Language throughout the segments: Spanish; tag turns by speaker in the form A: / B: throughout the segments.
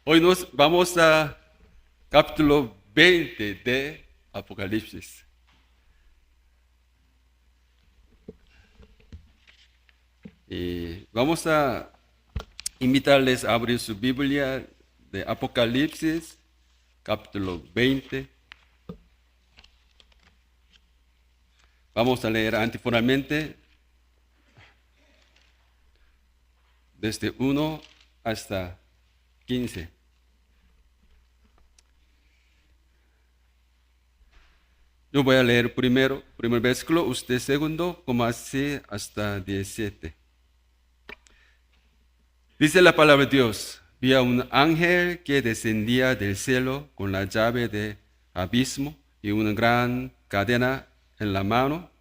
A: Hoy nos vamos a capítulo 20 de Apocalipsis. Y vamos a invitarles a abrir su Biblia de Apocalipsis, capítulo 20. Vamos a leer antifonalmente desde 1 hasta 15. Yo voy a leer primer versículo, usted segundo, como así hasta 17. Dice la palabra de Dios: vi a un ángel que descendía del cielo con la llave de abismo y una gran cadena en la mano.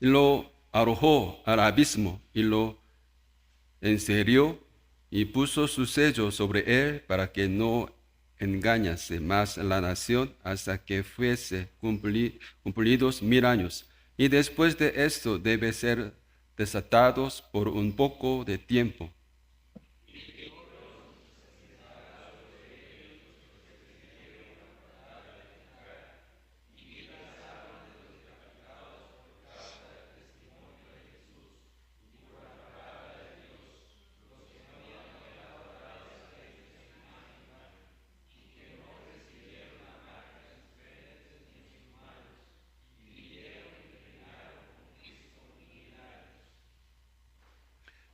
A: Y lo arrojó al abismo y lo encerró y puso su sello sobre él para que no engañase más la nación hasta que fuese cumplidos 1000 años. Y después de esto debe ser desatados por un poco de tiempo.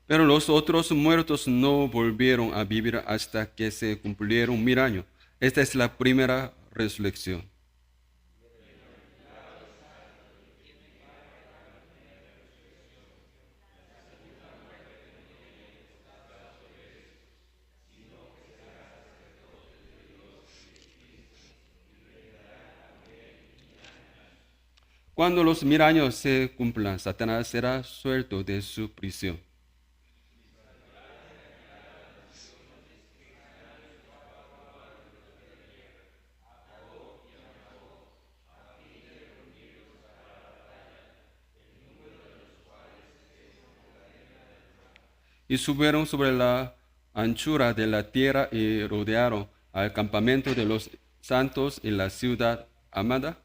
A: Pero los otros muertos no volvieron a vivir hasta que se cumplieron 1000 años. Esta es la primera resurrección. Cuando los 1000 años se cumplan, Satanás será suelto de su prisión. Y subieron sobre la anchura de la tierra y rodearon al campamento de los santos y la ciudad amada.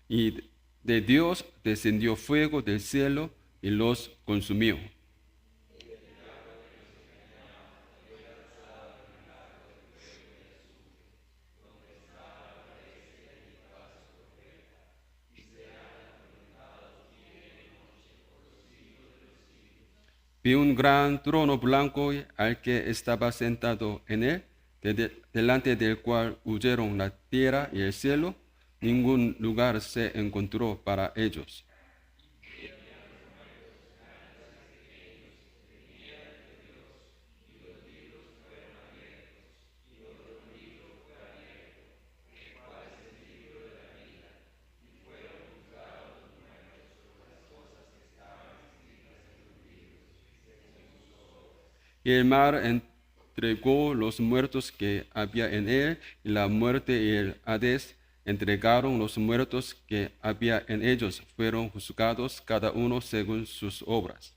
A: Y de Dios descendió fuego del cielo y los consumió. Vi un gran trono blanco al que estaba sentado en él, delante del cual huyeron la tierra y el cielo. Ningún lugar se encontró para ellos. Y el mar entregó los muertos que había en él, y la muerte y el Hades entregaron los muertos que había en ellos. Fueron juzgados cada uno según sus obras.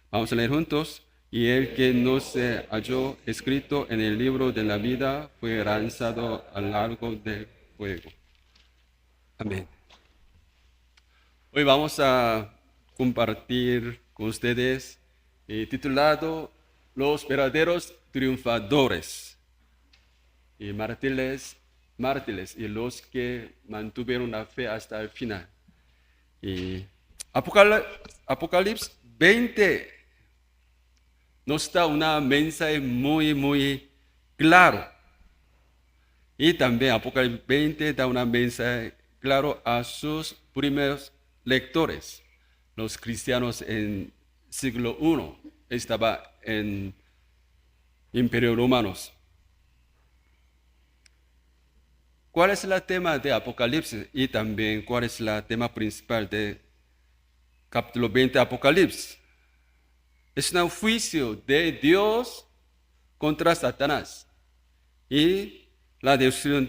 A: Vamos a leer juntos. Y el que no se halló escrito en el libro de la vida fue lanzado al lago del fuego. Amén. Hoy vamos a compartir con ustedes titulado Los verdaderos triunfadores y mártires y los que mantuvieron la fe hasta el final. Y Apocalipsis 20 nos da una mensaje muy claro. Y también Apocalipsis 20 da una mensaje claro a sus primeros lectores. Los cristianos en siglo I estaban en Imperio Romanos. ¿Cuál es el tema de Apocalipsis? Y también cuál es el tema principal de capítulo 20 de Apocalipsis. Es un juicio de Dios contra Satanás. y la destrucción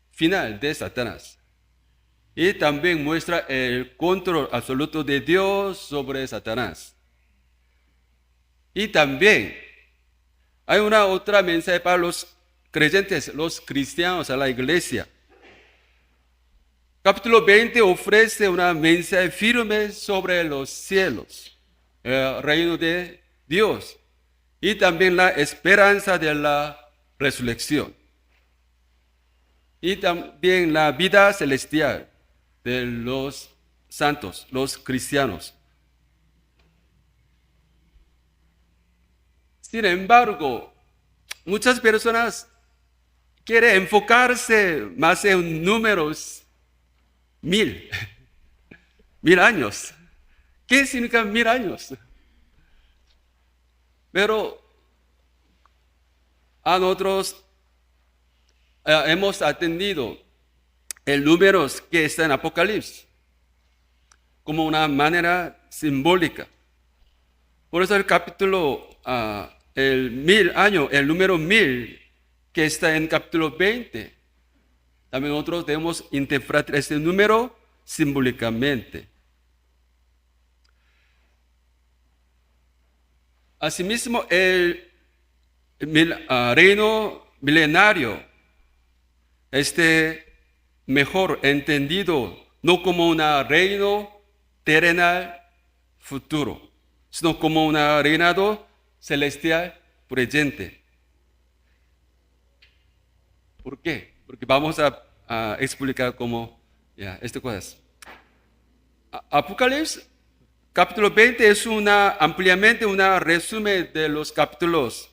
A: final de Satanás. Y también muestra el control absoluto de Dios sobre Satanás. Y también hay una otra mensaje para los creyentes, los cristianos, a la iglesia. Capítulo 20 ofrece una mensaje firme sobre los cielos, el reino de Dios y también la esperanza de la resurrección y también la vida celestial de los santos, los cristianos. Sin embargo, muchas personas quieren enfocarse más en números 1000, 1000 años. ¿Qué significa 1000 años? Pero a nosotros hemos atendido el número que está en Apocalipsis como una manera simbólica. Por eso el capítulo, el 1000 años, el número 1000 que está en capítulo 20, también nosotros debemos interpretar este número simbólicamente. Asimismo, el reino milenario, mejor entendido no como un reino terrenal futuro, sino como un reinado celestial presente. ¿Por qué? Porque vamos a explicar cómo estas cosas. Apocalipsis capítulo 20 es ampliamente un resumen de los capítulos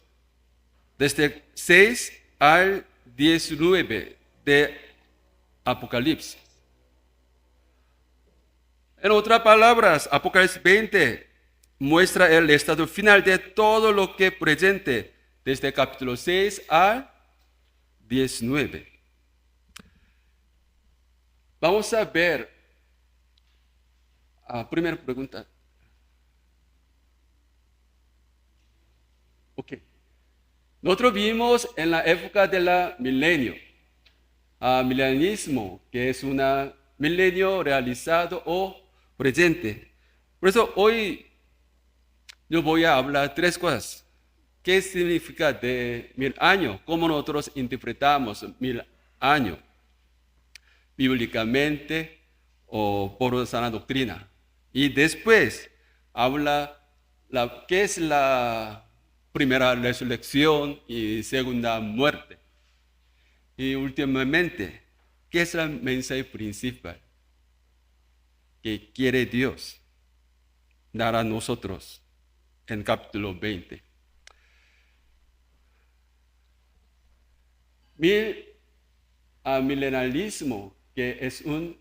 A: desde 6 al 19 de Apocalipsis. En otras palabras, Apocalipsis 20 muestra el estado final de todo lo que presente desde el capítulo 6 al 19. Vamos a ver primera pregunta. Ok. Nosotros vivimos en la época del milenio. Milenismo, que es un milenio realizado o presente. Por eso hoy yo voy a hablar 3 cosas. ¿Qué significa de 1000 años? ¿Cómo nosotros interpretamos 1000 años? Bíblicamente o por sana doctrina. Y después habla qué es la primera resurrección y segunda muerte. Y últimamente, ¿qué es el mensaje principal que quiere Dios dar a nosotros en capítulo 20? Milenalismo, que es un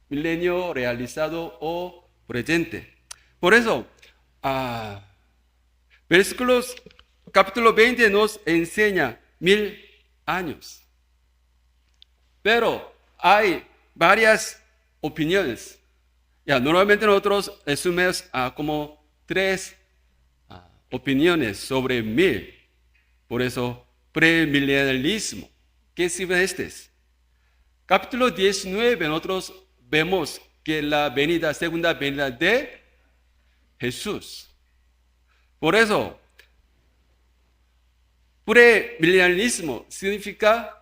A: milenio realizado o presente. Por eso, capítulo 20 nos enseña 1000 años. Pero hay varias opiniones. Normalmente nosotros resumimos como 3 opiniones sobre 1000. Por eso, premilenialismo. ¿Qué significa Capítulo 19, nosotros vemos que la segunda venida de Jesús. Por eso, premilenialismo significa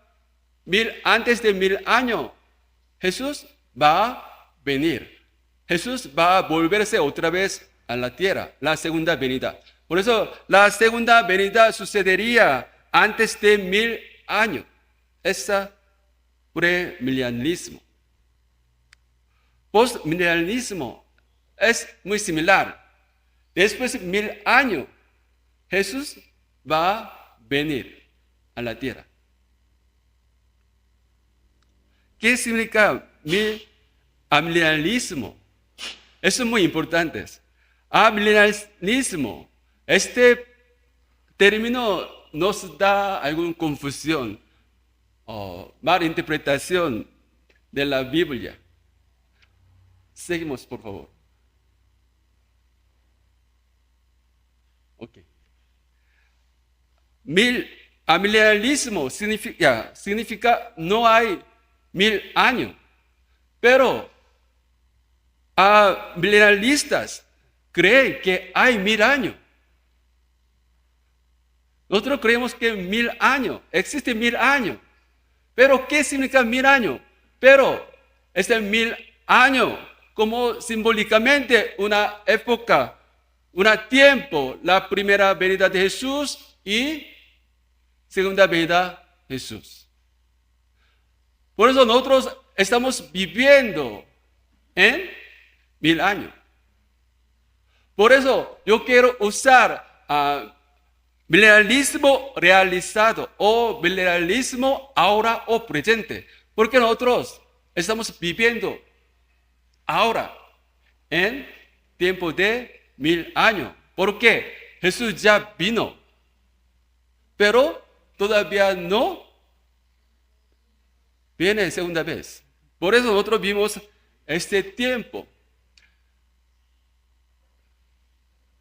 A: antes de 1000 años, Jesús va a venir. Jesús va a volverse otra vez a la tierra, la segunda venida. Por eso, la segunda venida sucedería antes de 1000 años. Esa premilenialismo. Postmilenialismo es muy similar. Después de 1000 años, Jesús va a venir a la tierra. ¿Qué significa amilenialismo? Eso es muy importante. Amilenialismo, este término nos da alguna confusión o mala interpretación de la Biblia. Seguimos, por favor. Ok. 1000 amilenialismo significa no hay 1000 años. Pero a milenialistas creen que hay 1000 años. Nosotros creemos que 1000 años, existe 1000 años. Pero ¿qué significa 1000 años? Pero este 1000 años como simbólicamente una época, un tiempo, la primera venida de Jesús y segunda venida de Jesús. Por eso nosotros estamos viviendo en 1000 años. Por eso yo quiero usar milenialismo realizado o milenialismo ahora o presente. Porque nosotros estamos viviendo ahora en tiempo de 1000 años. Porque Jesús ya vino, pero todavía no viene segunda vez. Por eso nosotros vimos este tiempo.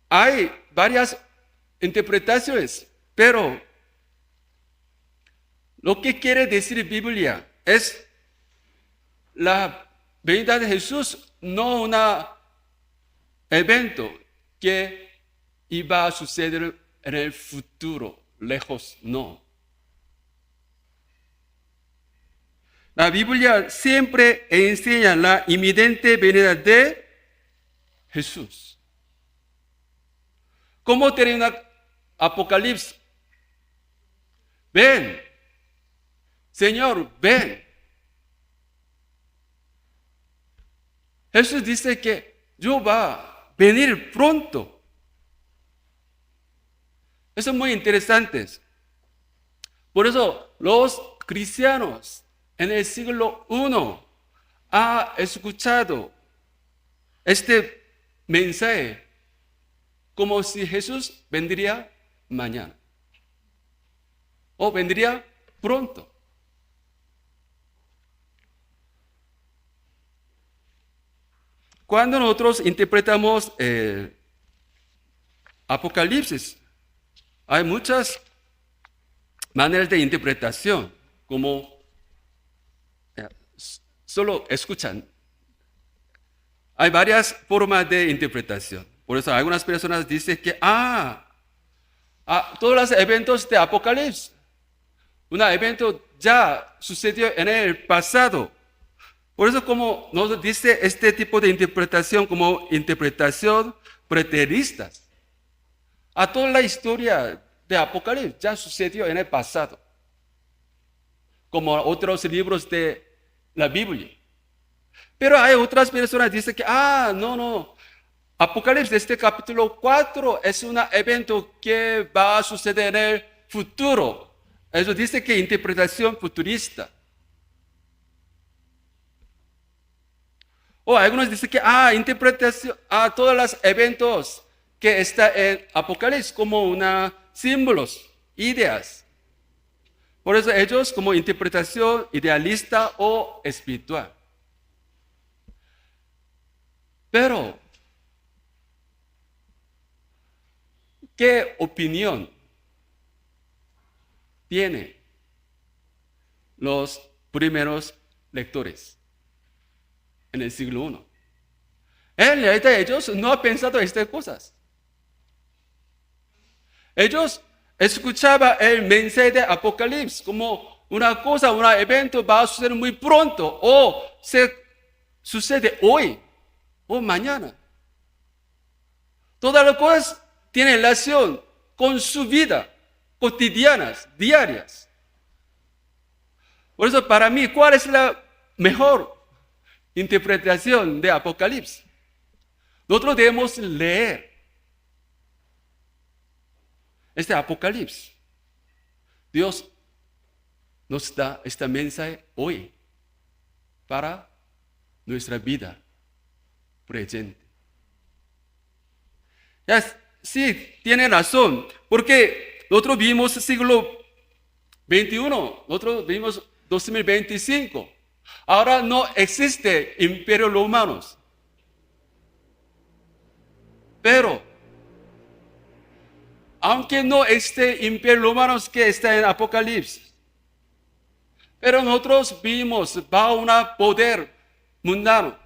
A: Hay varias interpretaciones, pero lo que quiere decir Biblia es la venida de Jesús, no un evento que iba a suceder en el futuro, lejos, no. La Biblia siempre enseña la inminente venida de Jesús. ¿Cómo termina Apocalipsis? Ven, Señor, ven. Jesús dice que yo va a venir pronto. Eso es muy interesante. Por eso los cristianos en el siglo I han escuchado este mensaje como si Jesús vendría mañana o vendría pronto. Cuando nosotros interpretamos Apocalipsis, hay muchas maneras de interpretación, como solo escuchan. Hay varias formas de interpretación. Por eso algunas personas dicen que todos los eventos de Apocalipsis, un evento ya sucedió en el pasado. Por eso como nos dice este tipo de interpretación como interpretación preterista. A toda la historia de Apocalipsis ya sucedió en el pasado. Como otros libros de la Biblia. Pero hay otras personas que dicen que, no. Apocalipsis, este capítulo 4 es un evento que va a suceder en el futuro. Eso dice que interpretación futurista. O algunos dicen que interpretación a todos los eventos que está en Apocalipsis como símbolos, ideas. Por eso ellos como interpretación idealista o espiritual. Pero, ¿qué opinión tienen los primeros lectores en el siglo I? En realidad ellos no han pensado estas cosas. Ellos escuchaban el mensaje de Apocalipsis como una cosa, un evento va a suceder muy pronto o sucede hoy o mañana. Todas las cosas tienen relación con su vida cotidianas, diarias. Por eso para mí, ¿cuál es la mejor interpretación de Apocalipsis? Nosotros debemos leer este Apocalipsis. Dios nos da este mensaje hoy para nuestra vida presente. Sí, tiene razón, porque nosotros vivimos siglo XXI, nosotros vivimos 2025. Ahora no existe imperio romanos. Pero aunque no esté imperio romano que está en Apocalipsis, pero nosotros vimos bajo un poder mundano.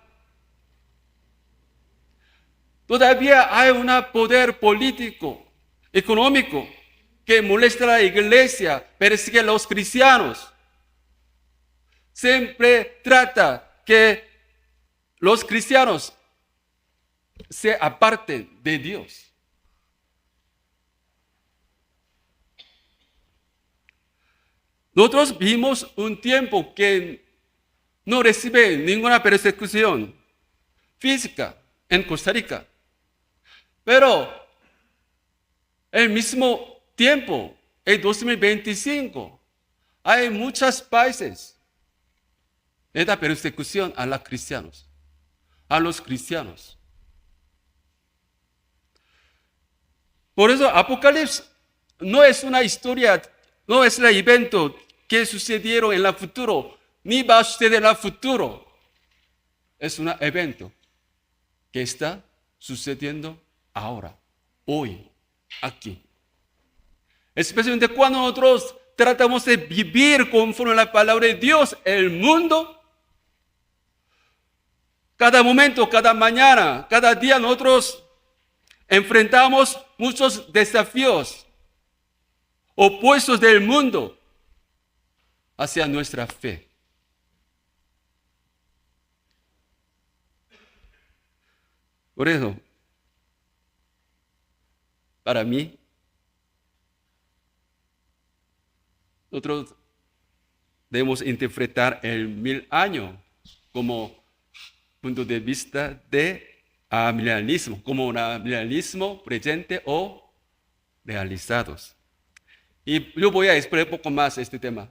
A: Todavía hay un poder político, económico, que molesta a la iglesia, persigue a los cristianos. Siempre trata que los cristianos se aparten de Dios. Nosotros vimos un tiempo que no recibe ninguna persecución física en Costa Rica. Pero el mismo tiempo, en 2025, hay muchos países de la persecución a los cristianos. Por eso Apocalipsis no es una historia, no es un evento que sucedieron en el futuro, ni va a suceder en el futuro. Es un evento que está sucediendo ahora, hoy, aquí. Especialmente cuando nosotros tratamos de vivir conforme a la palabra de Dios, el mundo, cada momento, cada mañana, cada día nosotros enfrentamos muchos desafíos opuestos del mundo hacia nuestra fe. Por eso, para mí, nosotros debemos interpretar el 1000 años como punto de vista de milenarismo, como un milenarismo presente o realizados. Y yo voy a explicar un poco más este tema.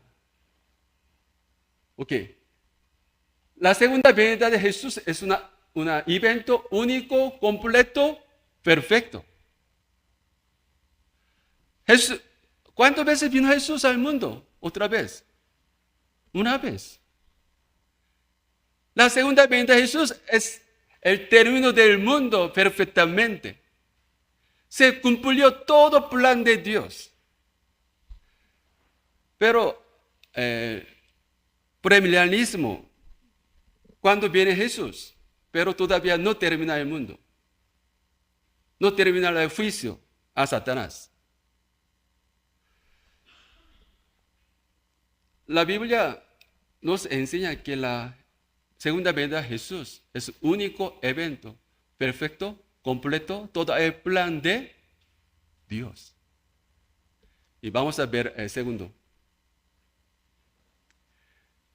A: Ok. La segunda venida de Jesús es un evento único, completo, perfecto. ¿Cuántas veces vino Jesús al mundo? Otra vez. Una vez. La segunda venida de Jesús es el término del mundo perfectamente. Se cumplió todo el plan de Dios. Pero premilenialismo, cuando viene Jesús, pero todavía no termina el mundo. No termina el juicio a Satanás. La Biblia nos enseña que la segunda venida de Jesús es un único evento, perfecto, completo, todo el plan de Dios. Y vamos a ver el segundo.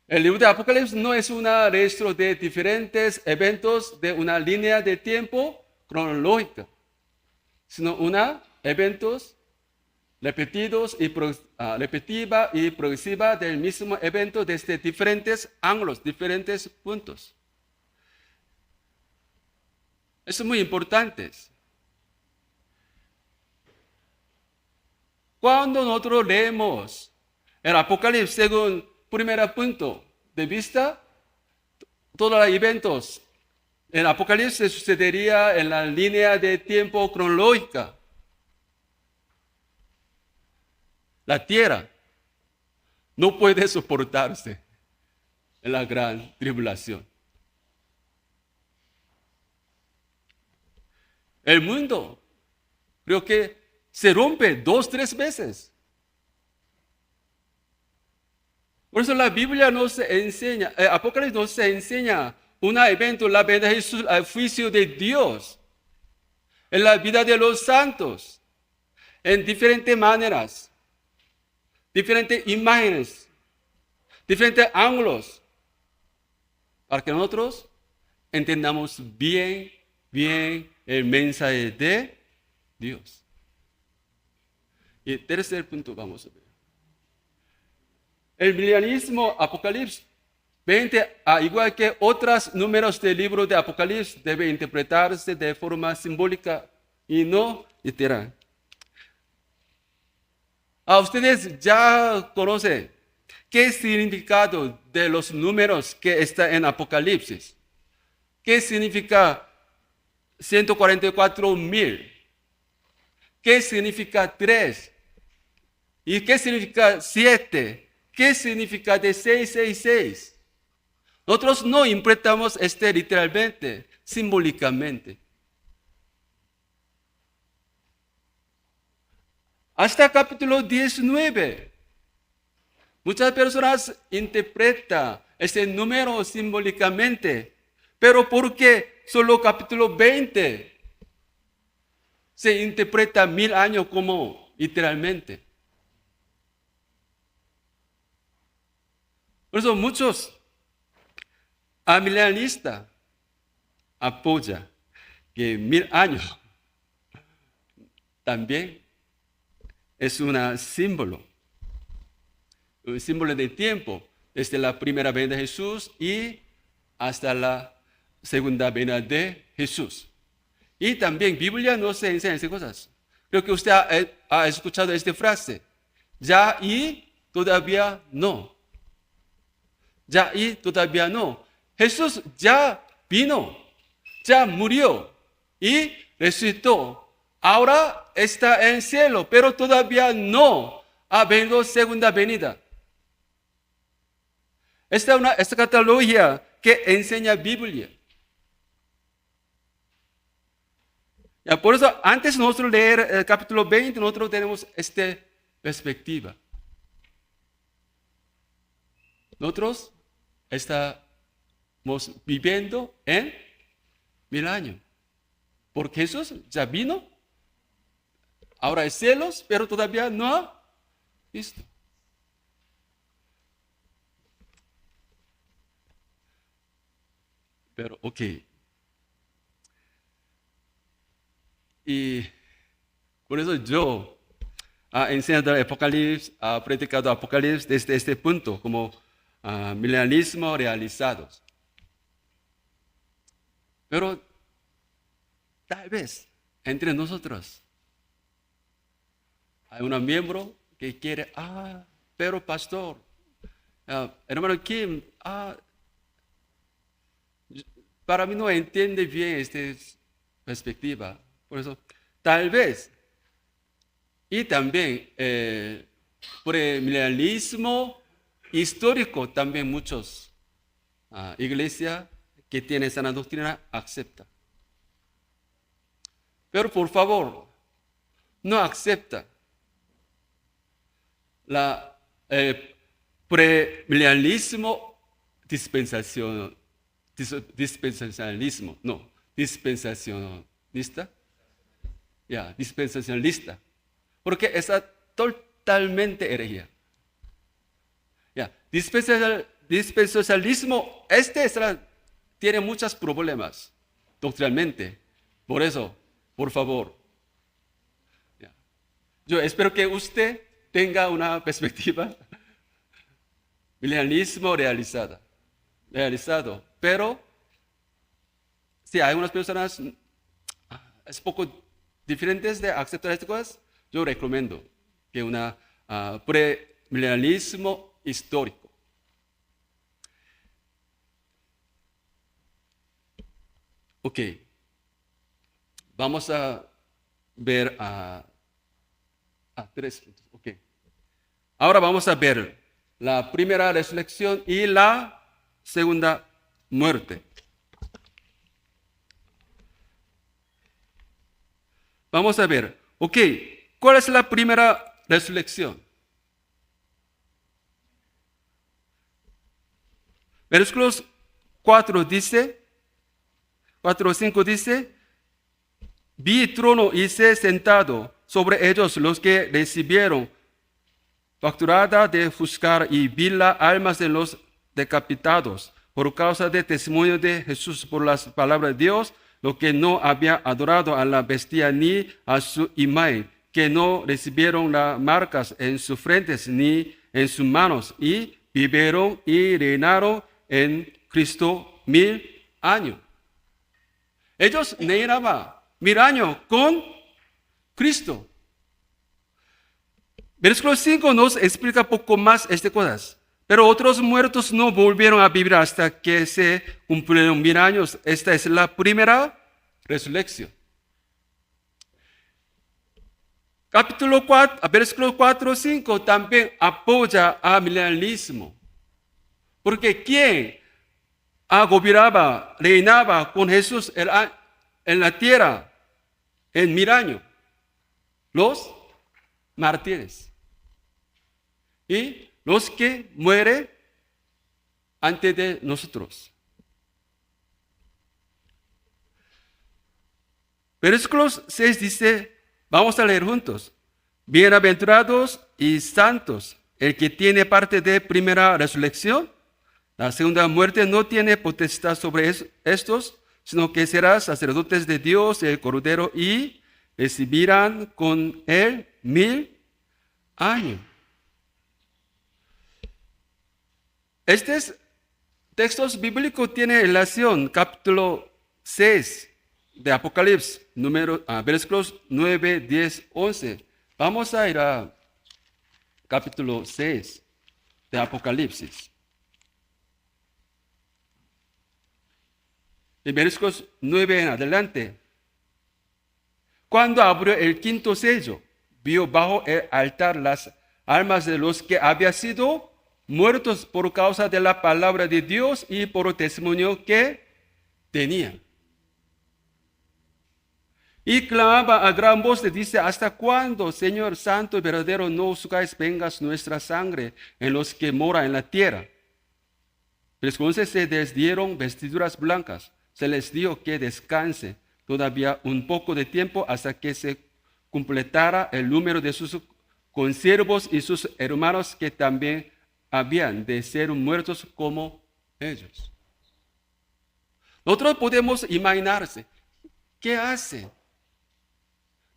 A: El libro de Apocalipsis no es un registro de diferentes eventos de una línea de tiempo cronológica, sino eventos repetidos y repetitiva y progresiva del mismo evento desde diferentes ángulos, diferentes puntos. Eso es muy importante. Cuando nosotros leemos el Apocalipsis según primer punto de vista, todos los eventos en Apocalipsis sucedería en la línea de tiempo cronológica. La tierra no puede soportarse en la gran tribulación. El mundo creo que se rompe 2-3 veces. Por eso la Biblia nos enseña, Apocalipsis nos enseña un evento, la venida de Jesús, al juicio de Dios, en la vida de los santos, en diferentes maneras, diferentes imágenes, diferentes ángulos, para que nosotros entendamos bien el mensaje de Dios. Y el tercer punto vamos a ver. El milenarismo Apocalipsis 20, igual que otros números del libro de Apocalipsis, debe interpretarse de forma simbólica y no literal. Ustedes ya conocen qué significado de los números que está en Apocalipsis. ¿Qué significa 144,000? ¿Qué significa 3? ¿Y qué significa 7? ¿Qué significa de 666? Nosotros no interpretamos literalmente, simbólicamente. Hasta capítulo 19. Muchas personas interpretan este número simbólicamente, pero ¿por qué solo capítulo 20 se interpreta 1000 años como literalmente? Por eso muchos amilenialistas apoyan que 1000 años también es un símbolo de tiempo, desde la primera venida de Jesús y hasta la segunda venida de Jesús. Y también Biblia no se enseña esas cosas. Creo que usted ha escuchado esta frase, ya y todavía no. Ya y todavía no. Jesús ya vino, ya murió y resucitó. Ahora está en el cielo, pero todavía no ha venido segunda venida. Esta es esta catalogía que enseña Biblia. Ya, por eso, antes de nosotros leer el capítulo 20, nosotros tenemos esta perspectiva. Nosotros estamos viviendo en 1000 años. Porque Jesús ya vino, ahora es cielos, pero todavía no ha visto. Pero, ok. Y por eso yo he enseñado el Apocalipsis, he predicado Apocalipsis desde este punto, como milenialismo realizado. Pero tal vez entre nosotros hay un miembro que quiere, pero pastor, hermano Kim, para mí no entiende bien esta perspectiva. Por eso, tal vez, y también por el milenialismo histórico, también muchos iglesias que tienen sana doctrina aceptan. Pero por favor, no acepta el premilenialismo dispensacionalismo, no, dispensacionalista. Dispensacionalista. Porque está totalmente herejía. Dispensacionalismo, tiene muchos problemas doctrinalmente. Por eso, por favor, yo espero que usted tenga una perspectiva milenialismo realizado. Pero si hay unas personas es poco diferentes de aceptar estas cosas, yo recomiendo que una premilenialismo histórico. Ok, vamos a ver a 3 puntos. Okay. Ahora vamos a ver la primera resurrección y la segunda muerte. Vamos a ver, ok, ¿cuál es la primera resurrección? Versículos 4 dice, 4 o 5 dice, vi trono y sé sentado sobre ellos los que recibieron facturada de juzgar y vi las almas de los decapitados por causa del testimonio de Jesús por las palabras de Dios, lo que no había adorado a la bestia ni a su imagen, que no recibieron las marcas en sus frentes ni en sus manos, y vivieron y reinaron en Cristo 1000 años. Ellos reinaban 1000 años con Cristo. Versículo 5 nos explica poco más estas cosas. Pero otros muertos no volvieron a vivir hasta que se cumplieron 1000 años. Esta es la primera resurrección. Capítulo 4, versículo 4, 5 también apoya al milenialismo. Porque ¿quién gobernaba, reinaba con Jesús en la tierra en 1000 años? Los mártires. Y los que mueren antes de nosotros. Versículo 6 dice, vamos a leer juntos. Bienaventurados y santos, el que tiene parte de primera resurrección. La segunda muerte no tiene potestad sobre estos, sino que serán sacerdotes de Dios y el Cordero y recibirán con él 1000 años. Estos textos bíblicos tienen relación, capítulo 6 de Apocalipsis, versículos 9, 10, 11. Vamos a ir a capítulo 6 de Apocalipsis. En versículos 9 en adelante. Cuando abrió el quinto sello, vio bajo el altar las almas de los que habían sido muertos por causa de la palabra de Dios y por el testimonio que tenían. Y clamaba a gran voz y dice, ¿hasta cuándo, Señor Santo y verdadero, no juzgáis vengas nuestra sangre en los que moran en la tierra? Pero entonces se les dieron vestiduras blancas, se les dijo que descanse todavía un poco de tiempo hasta que se completara el número de sus consiervos y sus hermanos que también habían de ser muertos como ellos. Nosotros podemos imaginarse, ¿qué hacen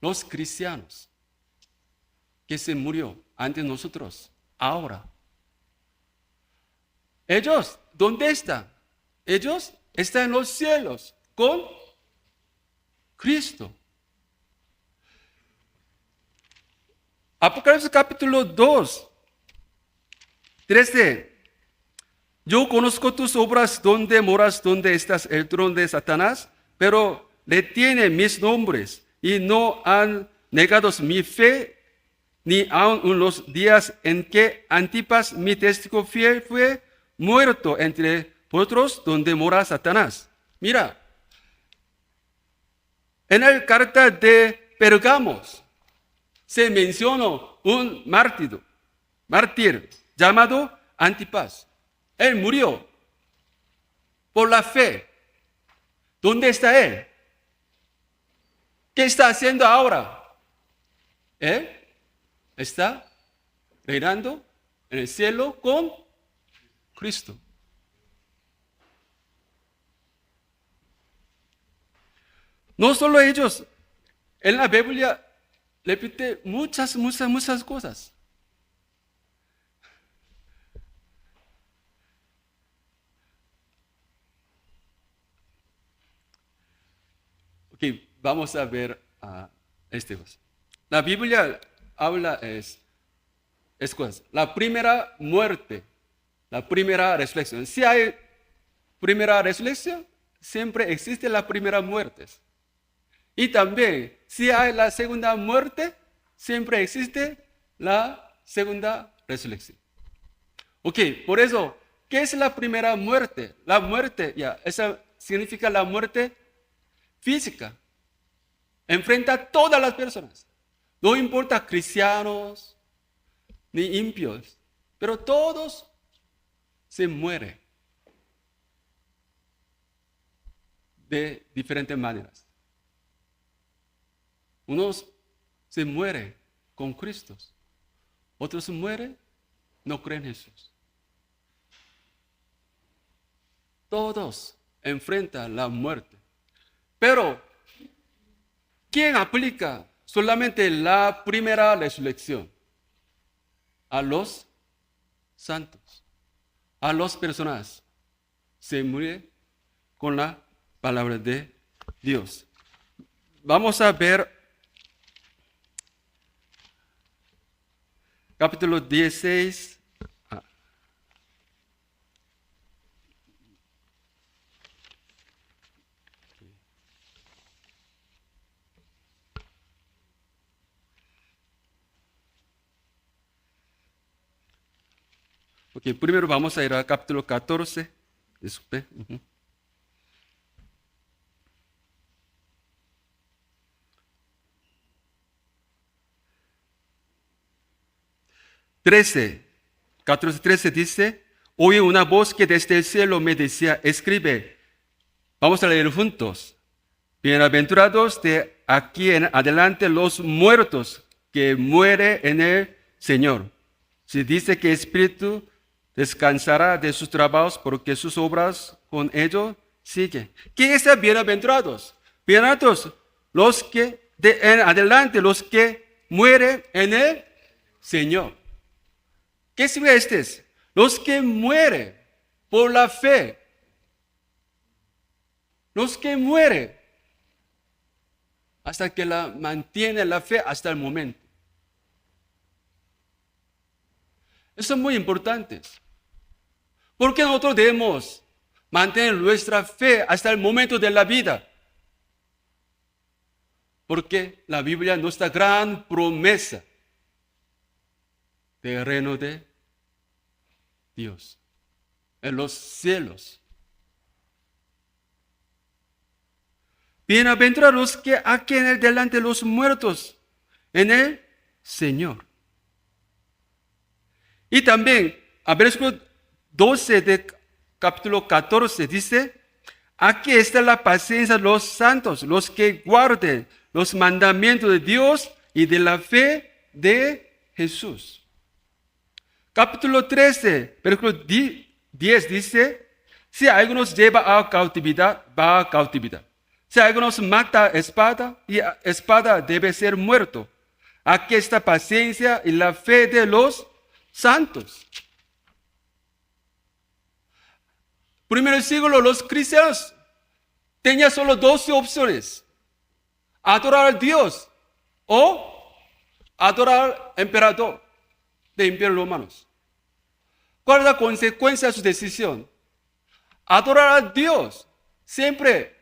A: los cristianos que se murió antes de nosotros ahora? Ellos, ¿dónde están? Ellos están en los cielos con Cristo. Apocalipsis capítulo 2, 13. Yo conozco tus obras, donde moras, donde estás el trono de Satanás, pero retiene mis nombres y no han negado mi fe, ni aun en los días en que Antipas, mi testigo fiel, fue muerto entre vosotros, donde mora Satanás. Mira, en la carta de Pergamos se mencionó un mártir llamado Antipas. Él murió por la fe. ¿Dónde está él? ¿Qué está haciendo ahora? Él está reinando en el cielo con Cristo. No solo ellos, en la Biblia repite muchas cosas. Ok, vamos a ver este cosa. La Biblia habla es cosas. La primera muerte, la primera resurrección. Si hay primera resurrección, siempre existe la primera muerte. Y también, si hay la segunda muerte, siempre existe la segunda resurrección. Ok, por eso, ¿qué es la primera muerte? La muerte, esa significa la muerte física. Enfrenta a todas las personas. No importa cristianos ni impios, pero todos se mueren de diferentes maneras. Unos se mueren con Cristo, otros se mueren, no creen en Jesús. Todos enfrentan la muerte. Pero, ¿quién aplica solamente la primera resurrección? A los santos, a las personas. Se muere con la palabra de Dios. Vamos a ver capítulo 16. Ok, primero vamos a ir al capítulo 14. Disculpe. 13, 14, 13 dice, oí una voz que desde el cielo me decía, escribe. Vamos a leer juntos. Bienaventurados de aquí en adelante los muertos que mueren en el Señor. Se dice que el Espíritu descansará de sus trabajos porque sus obras con ellos siguen. ¿Quién es bienaventurados? Bienaventurados los que de en adelante, los que mueren en el Señor. ¿Qué significa este? Los que mueren por la fe. Los que mueren hasta que mantienen la fe hasta el momento. Eso es muy importante. Porque nosotros debemos mantener nuestra fe hasta el momento de la vida. Porque la Biblia nos da gran promesa del reino de Dios en los cielos. Bienaventurados los que aquí en el delante de los muertos en el Señor. Y también, a versículo 12 de capítulo 14 dice, aquí está la paciencia de los santos, los que guarden los mandamientos de Dios y de la fe de Jesús. Capítulo 13, versículo 10 dice, si algunos lleva a cautividad, va a cautividad. Si algunos mata a espada, y a espada debe ser muerto. Aquí está paciencia y la fe de los santos. Primer siglo, los cristianos tenían solo 12 opciones. Adorar a Dios o adorar al emperador de Imperio Romanos. ¿Cuál es la consecuencia de su decisión? Adorar a Dios siempre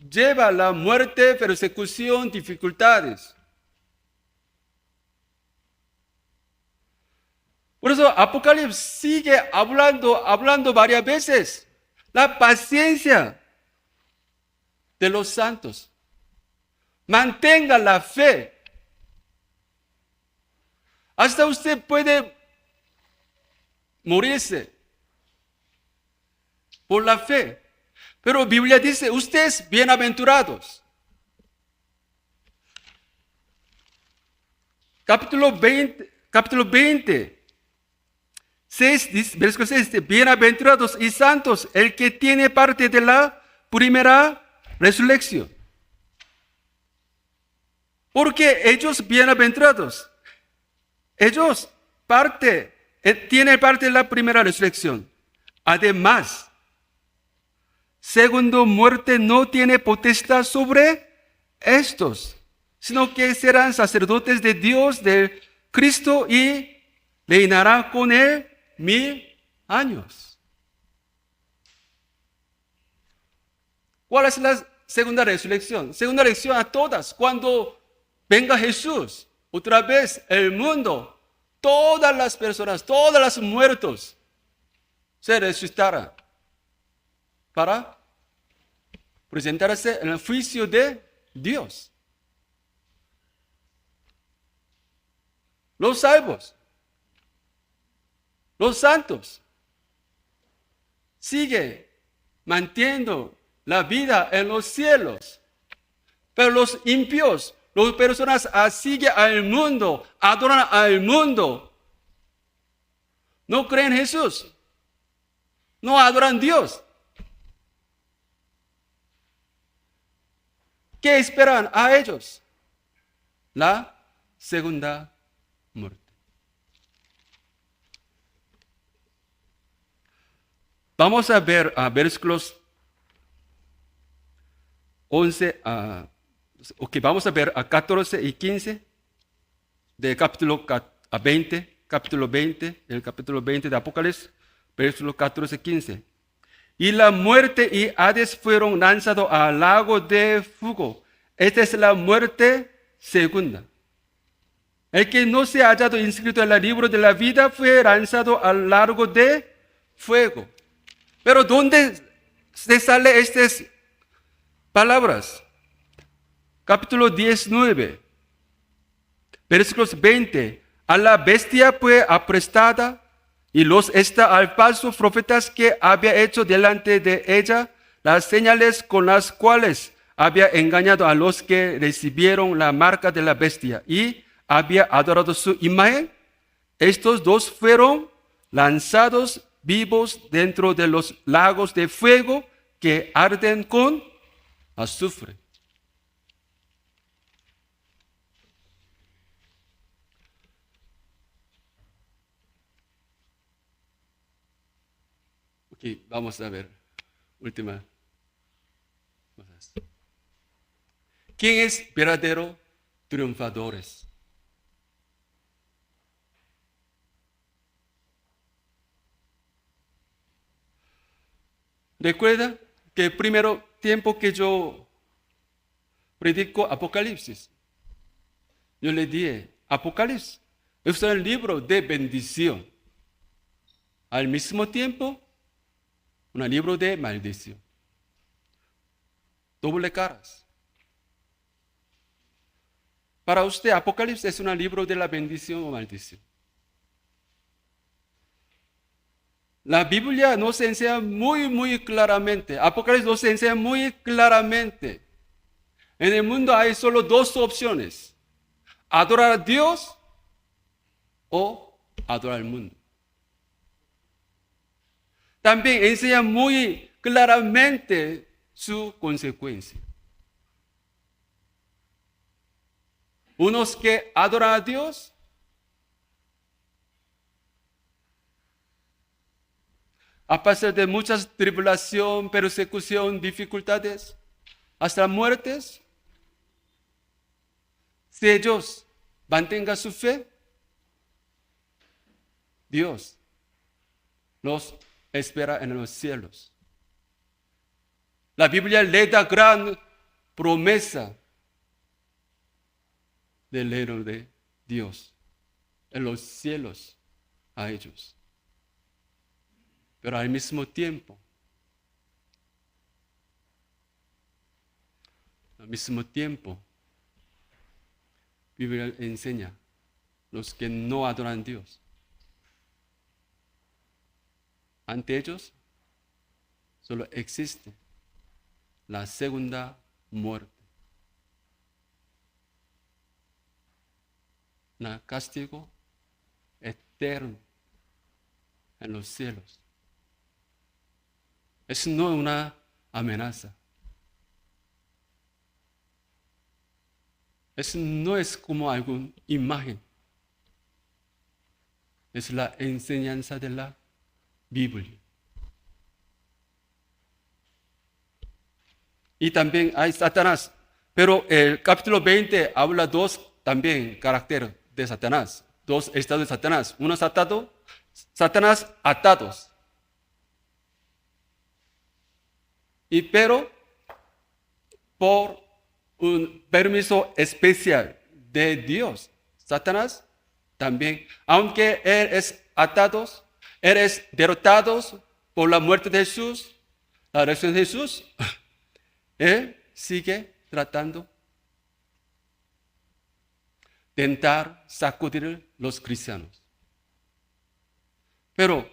A: lleva a la muerte, persecución, dificultades. Por eso Apocalipsis sigue hablando varias veces. La paciencia de los santos. Mantenga la fe. Hasta usted puede morirse por la fe. Pero la Biblia dice, ustedes bienaventurados. Capítulo 20. 6, versículo 6 dice, bienaventurados y santos el que tiene parte de la primera resurrección. Porque ellos bienaventurados, ellos tienen parte de la primera resurrección. Además, segundo muerte no tiene potestad sobre estos, sino que serán sacerdotes de Dios, de Cristo y reinará con él 1000 años. ¿Cuál es la segunda resurrección? Segunda resurrección a todas. Cuando venga Jesús, otra vez el mundo, todas las personas, todos los muertos se resucitarán para presentarse en el juicio de Dios. Los salvos, los santos, siguen manteniendo la vida en los cielos. Pero los impíos, las personas siguen al mundo, adoran al mundo. No creen en Jesús. No adoran a Dios. ¿Qué esperan a ellos? La segunda muerte. Vamos a ver versículos 11 vamos a ver a 14 y 15 del capítulo 20, el capítulo 20 de Apocalipsis, versículos 14 y 15. Y la muerte y Hades fueron lanzados al lago de fuego. Esta es la muerte segunda. El que no se ha hallado inscrito en el libro de la vida fue lanzado al lago de fuego. Pero ¿dónde se salen estas palabras? Capítulo 19, versículos 20. A la bestia fue aprestada y los al falso profetas que había hecho delante de ella las señales con las cuales había engañado a los que recibieron la marca de la bestia y había adorado su imagen. Estos dos fueron lanzados vivos dentro de los lagos de fuego que arden con azufre. Ok, vamos a ver. Última. ¿Quién es verdadero triunfadores? Recuerda que el primer tiempo que yo predico Apocalipsis, yo le dije, Apocalipsis es un libro de bendición. Al mismo tiempo, un libro de maldición. Doble caras. Para usted, Apocalipsis es un libro de la bendición o maldición. La Biblia nos enseña muy claramente. Apocalipsis nos enseña muy claramente. En el mundo hay solo dos opciones. Adorar a Dios o adorar al mundo. También enseña muy claramente su consecuencia. Unos que adoran a Dios, a pesar de muchas tribulación, persecución, dificultades, hasta muertes, si ellos mantengan su fe, Dios los espera en los cielos. La Biblia le da gran promesa del reino de Dios en los cielos a ellos. Pero al mismo tiempo, Biblia enseña los que no adoran a Dios. Ante ellos solo existe la segunda muerte. Un castigo eterno en los cielos. Es no una amenaza. No es como alguna imagen. Es la enseñanza de la Biblia. Y también hay Satanás. Pero el capítulo 20 habla dos también caracteres de Satanás. Dos estados de Satanás. Uno es atado, Satanás atados. Y pero por un permiso especial de Dios, Satanás también, aunque él es atados, él es derrotados por la muerte de Jesús, la resurrección de Jesús, él sigue tratando de tentar sacudir los cristianos. Pero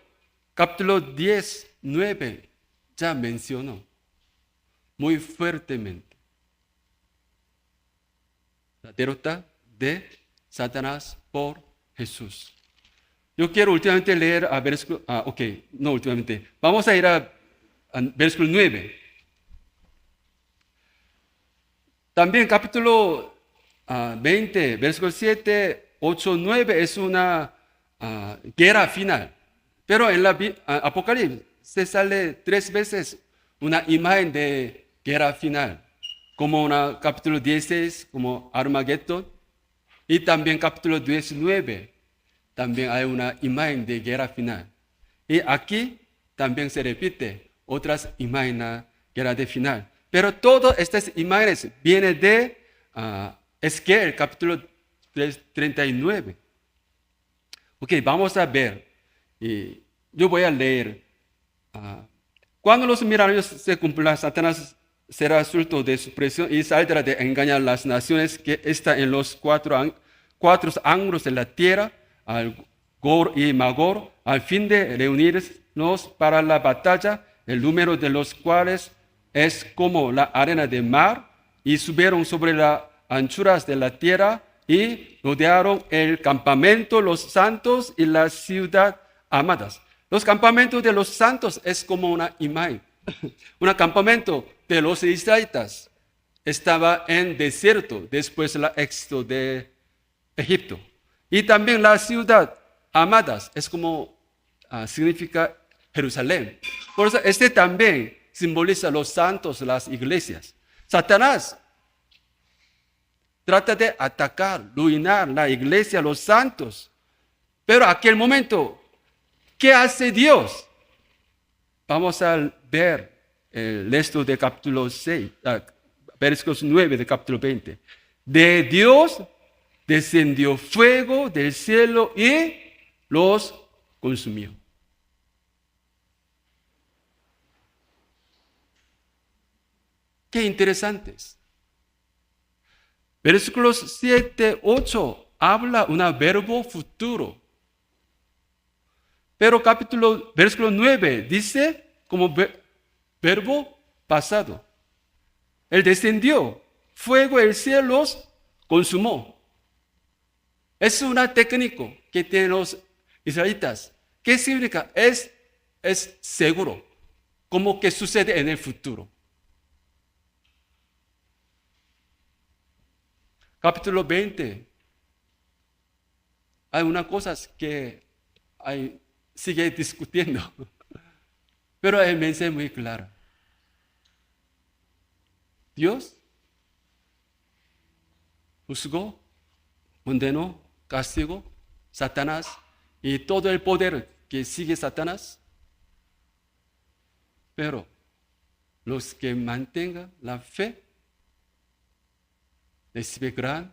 A: capítulo 10, 9 ya mencionó muy fuertemente la derrota de Satanás por Jesús. Yo quiero últimamente leer a versículo, vamos a ir a versículo 9. También capítulo 20, versículo 7, 8, 9 es una guerra final. Pero en la Apocalipsis se sale 3 veces una imagen de guerra final. Como capítulo 16, como Armagedón. Y también capítulo 19, también hay una imagen de guerra final. Y aquí también se repite otras imágenes de guerra de final. Pero todas estas imágenes vienen de Ezequiel, capítulo 39. Ok, vamos a ver. Y yo voy a leer. Cuando los milagros se cumplan, Satanás será suelto de su prisión y saldrá de engañar a las naciones que están en los cuatro ángulos de la tierra, al Gor y Magor, al fin de reunirnos para la batalla, el número de los cuales es como la arena del mar, y subieron sobre las anchuras de la tierra y rodearon el campamento, los santos y la ciudad amadas. Los campamentos de los santos es como una imagen. Un campamento de los israelitas estaba en desierto después del éxodo de Egipto. Y también la ciudad amadas es como significa Jerusalén. Por eso este también simboliza los santos, las iglesias. Satanás trata de atacar, ruinar la iglesia, los santos. Pero en aquel momento, ¿qué hace Dios? Vamos a ver el resto de capítulo 6, versículos 9 de capítulo 20. De Dios descendió fuego del cielo y los consumió. Qué interesantes. Versículos 7, 8 habla un verbo futuro. Pero versículo 9 dice como verbo pasado. Él descendió, fuego del cielo los consumó. Es una técnica que tienen los israelitas. ¿Qué significa? Es seguro, como que sucede en el futuro. Capítulo 20. Hay unas cosas que sigue discutiendo, pero el mensaje es muy claro. Dios juzgó, condenó, castigó Satanás y todo el poder que sigue Satanás. Pero los que mantengan la fe reciben gran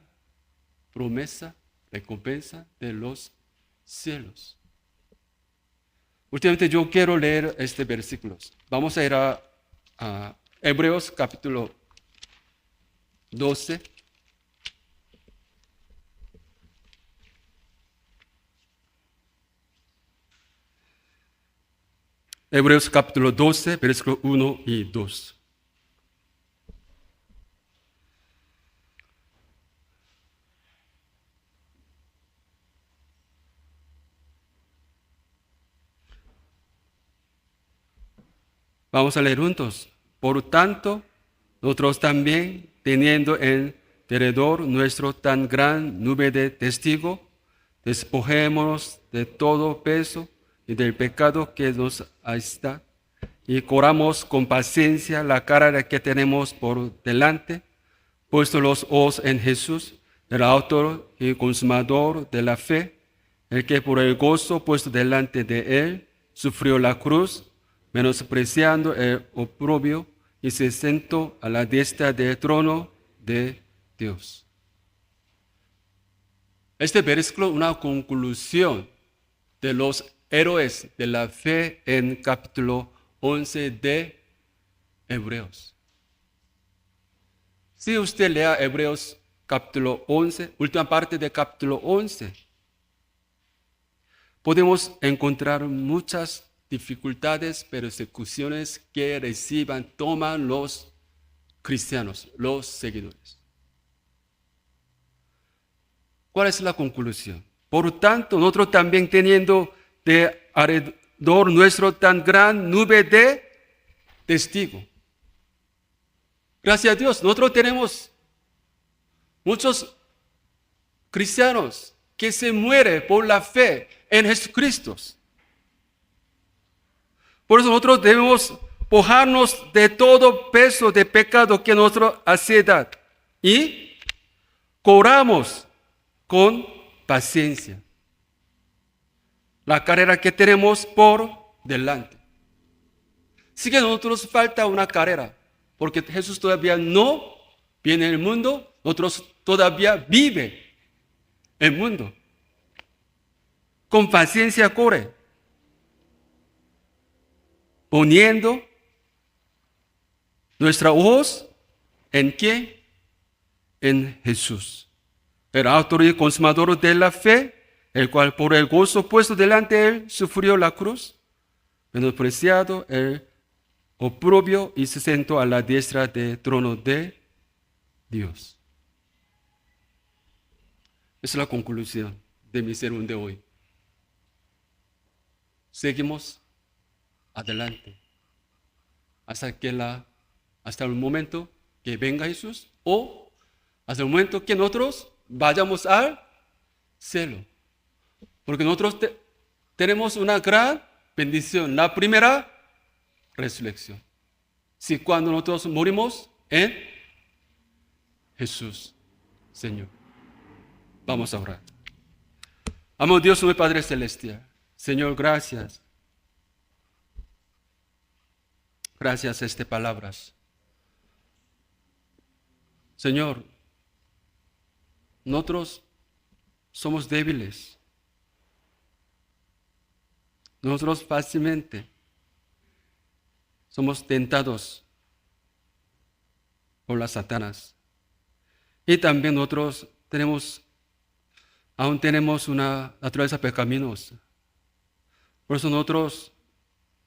A: promesa, recompensa de los cielos. Últimamente yo quiero leer este versículo. Vamos a ir a Hebreos capítulo 12. Hebreos capítulo 12, versículo 1 y 2. Vamos a leer juntos. Por tanto, nosotros también, teniendo en derredor nuestro tan gran nube de testigos, despojémonos de todo peso y del pecado que nos está, y corramos con paciencia la carrera que tenemos por delante, puesto los ojos en Jesús, el autor y consumador de la fe, el que por el gozo puesto delante de él sufrió la cruz, menospreciando el oprobio, y se sentó a la diestra del trono de Dios. Este versículo es una conclusión de los héroes de la fe en capítulo 11 de Hebreos. Si usted lea Hebreos capítulo 11, última parte de capítulo 11, podemos encontrar muchas dificultades, persecuciones que toman los cristianos, los seguidores. ¿Cuál es la conclusión? Por tanto, nosotros también teniendo de alrededor nuestro tan gran nube de testigos. Gracias a Dios, nosotros tenemos muchos cristianos que se mueren por la fe en Jesucristo. Por eso nosotros debemos despojarnos de todo peso de pecado que nosotros ansiedad y corramos con paciencia la carrera que tenemos por delante. Sí que a nosotros falta una carrera, porque Jesús todavía no viene al mundo, nosotros todavía vive el mundo. Con paciencia corre, poniendo nuestra ojos en ¿qué? En Jesús, el autor y consumador de la fe, el cual por el gozo puesto delante de él sufrió la cruz, menospreciado el oprobio y se sentó a la diestra del trono de Dios. Esa es la conclusión de mi sermón de hoy. Seguimos adelante hasta el momento que venga Jesús o hasta el momento que nosotros vayamos al cielo. Porque nosotros tenemos una gran bendición, la primera resurrección. Si cuando nosotros morimos en Jesús, Señor. Vamos a orar. Amado Dios, nuestro Padre Celestial. Señor, gracias. Gracias a estas palabras. Señor, nosotros somos débiles. Nosotros fácilmente somos tentados por las Satanás. Y también nosotros aún tenemos una naturaleza pecaminosa. Por eso nosotros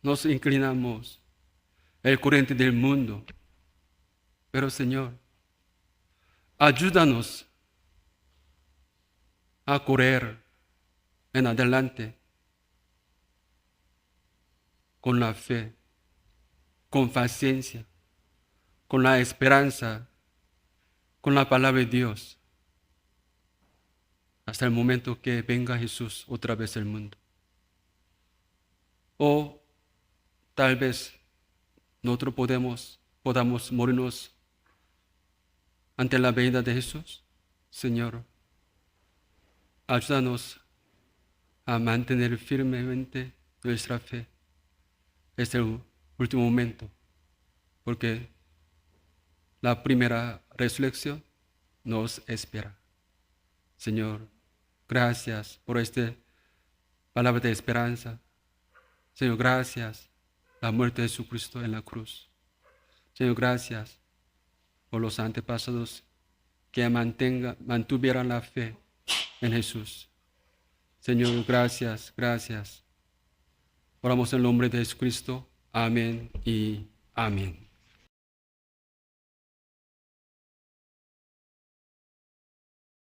A: nos inclinamos al corriente del mundo. Pero Señor, ayúdanos a correr en adelante con la fe, con paciencia, con la esperanza, con la palabra de Dios, hasta el momento que venga Jesús otra vez al mundo. O tal vez nosotros podamos morirnos ante la venida de Jesús. Señor, ayúdanos a mantener firmemente nuestra fe. Es el último momento, porque la primera resurrección nos espera. Señor, gracias por esta palabra de esperanza. Señor, gracias por la muerte de Jesucristo en la cruz. Señor, gracias por los antepasados que mantuvieran la fe en Jesús. Señor, gracias, gracias. Oramos en el nombre de Jesucristo. Amén y amén.